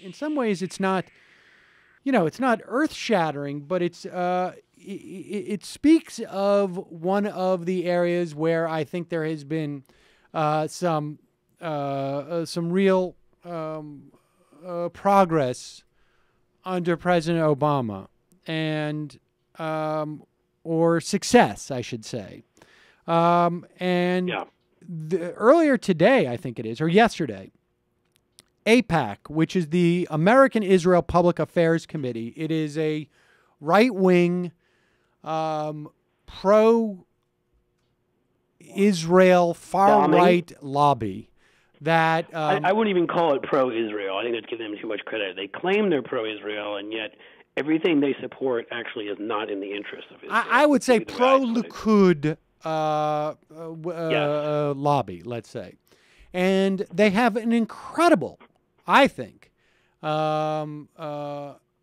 in some ways it's not, it's not earth-shattering, but it speaks of one of the areas where I think there has been some real progress under President Obama, and or success, I should say. Earlier today, I think it is, or yesterday, AIPAC, which is the American Israel Public Affairs Committee, it is a right-wing, pro-Israel, far-right lobby that... I wouldn't even call it pro-Israel. I think that's giving them too much credit. They claim they're pro-Israel, and yet everything they support actually is not in the interest of Israel. I would say pro-Likud lobby, let's say. And they have an incredible, I think,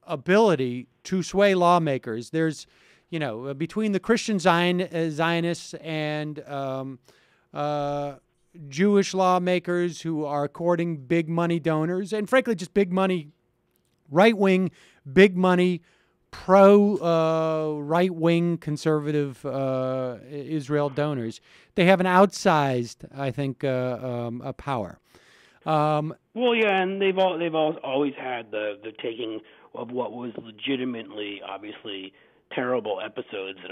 ability to sway lawmakers. There's, between the Christian Zionists and Jewish lawmakers who are courting big money donors, and frankly, just big money, right-wing, big money, right-wing conservative Israel donors. They have an outsized, I think, power. Well, yeah, and they've always had the taking of what was legitimately, obviously, terrible episodes in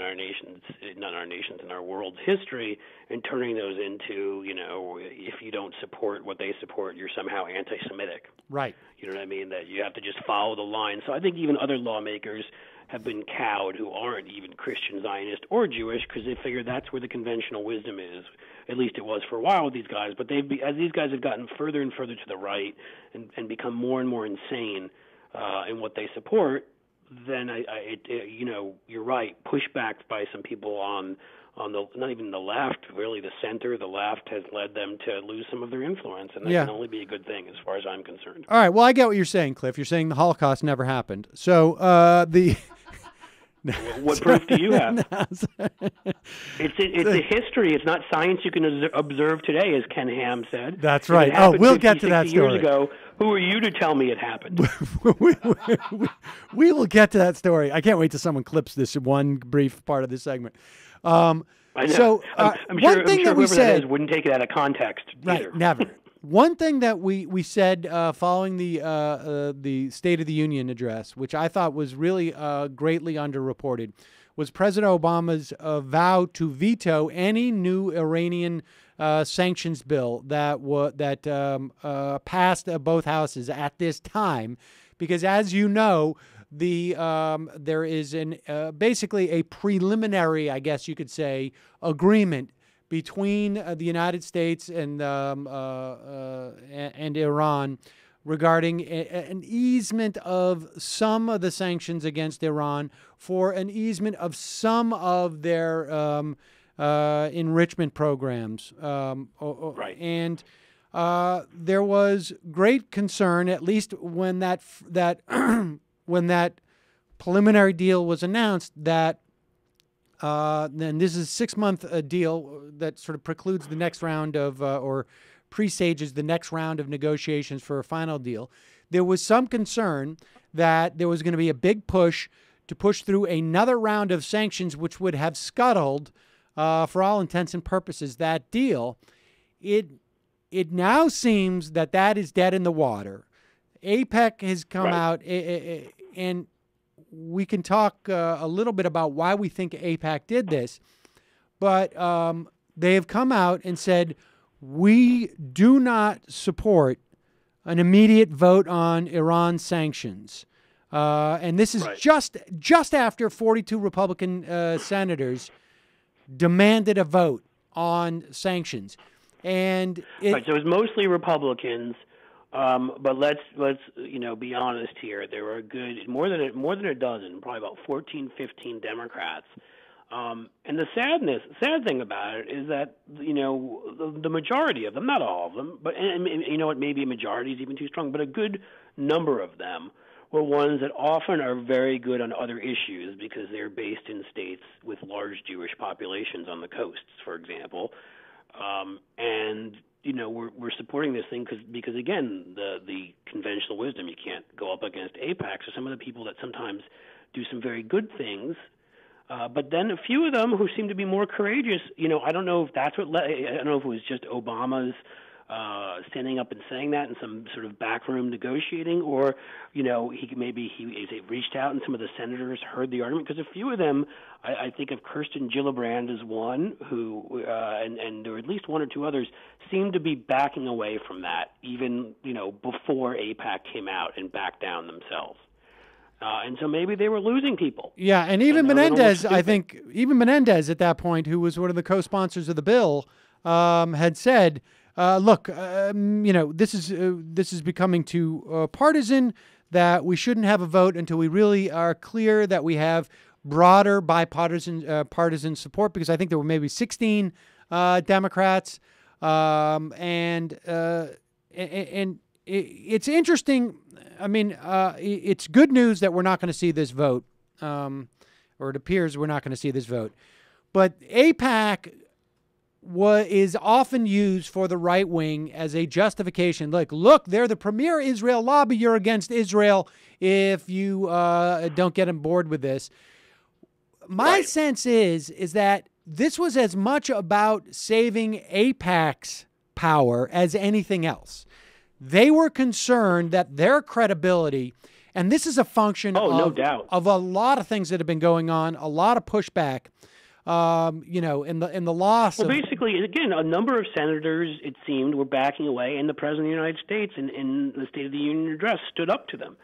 our world's history, and turning those into, if you don't support what they support, you're somehow anti-Semitic. Right. You know what I mean? That you have to just follow the line. So I think even other lawmakers have been cowed who aren't even Christian Zionist or Jewish, because they figure that's where the conventional wisdom is. At least it was for a while with these guys. But as these guys have gotten further and further to the right and become more and more insane in what they support, then you're right. Pushback by some people on the, not even the left, really the center, the left, has led them to lose some of their influence, and that can only be a good thing as far as I'm concerned. All right. Well, I get what you're saying, Cliff. You're saying the Holocaust never happened. So what proof do you have? It's a history. It's not science you can observe today, as Ken Ham said. That's right. Oh, we'll get to that story. Years ago, who are you to tell me it happened? we will get to that story. I can't wait till someone clips this one brief part of this segment. I know. So I'm sure whoever that is wouldn't take it out of context. Right, either. Never. One thing that we said following the State of the Union address, which I thought was really greatly underreported, was President Obama's vow to veto any new Iranian sanctions bill that passed both houses at this time, because as you know, there is basically a preliminary, I guess you could say, agreement between the United States and Iran regarding an easement of some of the sanctions against Iran for an easement of some of their enrichment programs. Right. And there was great concern, at least when that when that preliminary deal was announced, that and this is a 6-month deal that sort of precludes the next round of, or presages the next round of negotiations for a final deal. There was some concern that there was going to be a big push to push through another round of sanctions, which would have scuttled, for all intents and purposes, that deal. It now seems that is dead in the water. AIPAC has come out, and we can talk a little bit about why we think AIPAC did this, but they have come out and said, we do not support an immediate vote on Iran sanctions. And this is just after 42 Republican senators demanded a vote on sanctions. And so it was mostly Republicans. But let's be honest here. There were more than a dozen, probably about 14, 15 Democrats. And the sad thing about it is that the majority of them, not all of them, but maybe a majority is even too strong, but a good number of them were ones that often are very good on other issues because they're based in states with large Jewish populations on the coasts, for example, and we're supporting this thing because again, the conventional wisdom. You can't go up against AIPAC. So some of the people that sometimes do some very good things, but then a few of them who seem to be more courageous, I don't know if that's what I don't know if it was just Obama's standing up and saying that in some sort of backroom negotiating, or he reached out and some of the senators heard the argument, because a few of them, I think of Kirsten Gillibrand as one who, and there were at least one or two others, seemed to be backing away from that, even before AIPAC came out and backed down themselves. And so maybe they were losing people. Yeah, and even Menendez, I think, Menendez at that point, who was one of the co-sponsors of the bill, had said, look, this is becoming too partisan, that we shouldn't have a vote until we really are clear that we have broader partisan support, because I think there were maybe 16 Democrats, and it's interesting. I mean, it's good news that we're not going to see this vote, or it appears we're not going to see this vote. But AIPAC is often used for the right wing as a justification. Like, look, they're the premier Israel lobby. You're against Israel if you don't get on board with this. My sense is that this was as much about saving AIPAC's power as anything else. They were concerned that their credibility, and this is a function no doubt, of a lot of things that have been going on, a lot of pushback, in the loss. Well, basically, again, a number of senators, it seemed, were backing away, and the President of the United States in the State of the Union address stood up to them.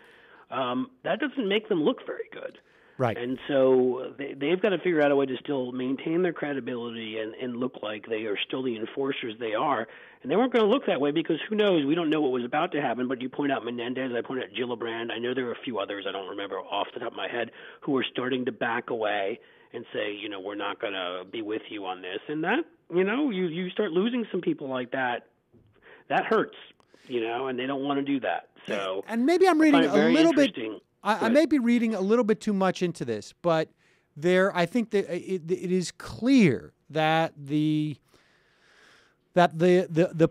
That doesn't make them look very good. Right. And so they've got to figure out a way to still maintain their credibility and look like they are still the enforcers they are. And they weren't going to look that way because who knows? We don't know what was about to happen. But you point out Menendez, I point out Gillibrand. I know there were a few others, I don't remember off the top of my head, who were starting to back away and say, we're not going to be with you on this. And that, you start losing some people like that, that hurts, and they don't want to do that. So, and maybe I'm reading a little bit. I may be reading a little bit too much into this, but I think that it is clear that the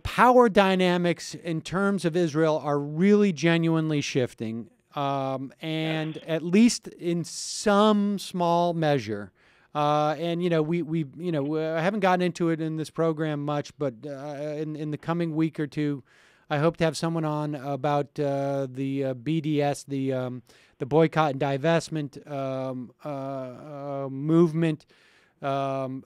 power dynamics in terms of Israel are really genuinely shifting, and at least in some small measure. And we I haven't gotten into it in this program much, but in the coming week or two, I hope to have someone on about the BDS, the boycott and divestment movement in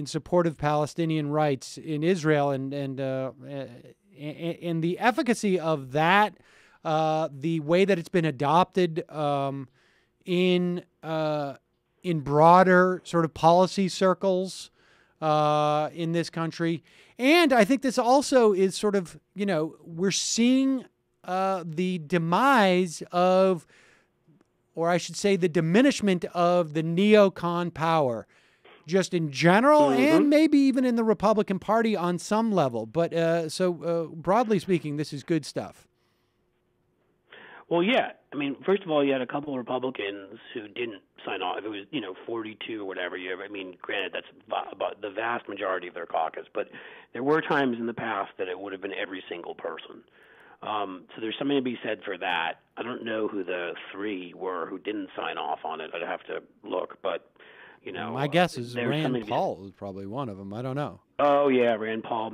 support of Palestinian rights in Israel, and the efficacy of that, the way that it's been adopted in broader sort of policy circles in this country. And I think this also is sort of, we're seeing the demise of, or I should say the diminishment of the neocon power, just in general, and maybe even in the Republican Party on some level. But so broadly speaking, this is good stuff. Well, yeah. I mean, first of all, you had a couple of Republicans who didn't sign off. If it was, 42 or whatever, granted, that's about the vast majority of their caucus, but there were times in the past that it would have been every single person. So there's something to be said for that. I don't know who the three were who didn't sign off on it. I'd have to look, but, my guess is Rand Paul is probably one of them. I don't know. Oh, yeah, Rand Paul,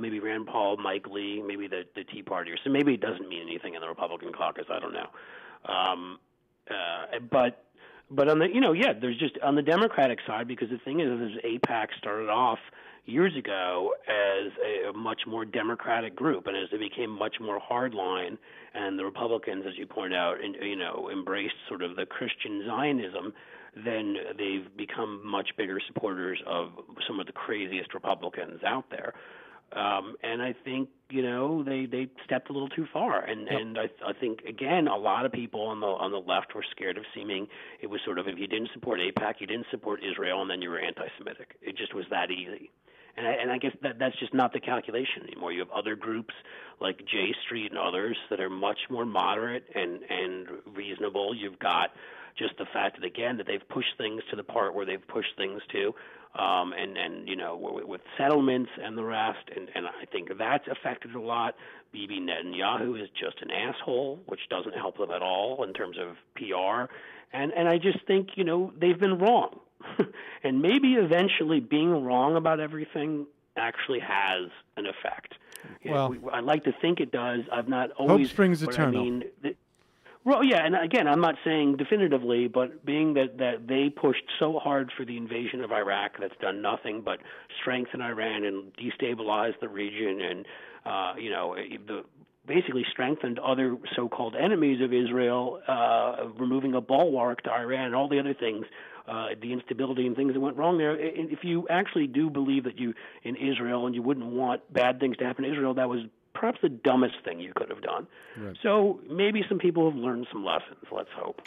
Mike Lee, maybe the Tea Party. So maybe it doesn't mean anything in the Republican caucus. I don't know. But on the, there's just on the Democratic side, because the thing is AIPAC started off years ago as a much more Democratic group, and as it became much more hardline, and the Republicans, as you point out, embraced sort of the Christian Zionism, then they've become much bigger supporters of some of the craziest Republicans out there. And I think, they stepped a little too far. And I think, again, a lot of people on the left were scared of seeming it was sort of, if you didn't support AIPAC, you didn't support Israel, and then you were anti-Semitic. It just was that easy. And I guess that's just not the calculation anymore. You have other groups like J Street and others that are much more moderate and reasonable. You've got just the fact that, again, that they've pushed things to the part where they've pushed things to. and with settlements and the rest, and I think that's affected a lot. Bibi Netanyahu is just an asshole, which doesn't help them at all in terms of PR, and I just think they've been wrong, and maybe eventually being wrong about everything actually has an effect. Well, I like to think it does. I've not always. Hope springs eternal. Well, yeah, and again, I'm not saying definitively, but being that they pushed so hard for the invasion of Iraq, that's done nothing but strengthen Iran and destabilize the region, and basically strengthened other so-called enemies of Israel, removing a bulwark to Iran and all the other things, the instability and things that went wrong there. If you actually do believe that in Israel and you wouldn't want bad things to happen to Israel, that was perhaps the dumbest thing you could have done. Right. So maybe some people have learned some lessons. Let's hope.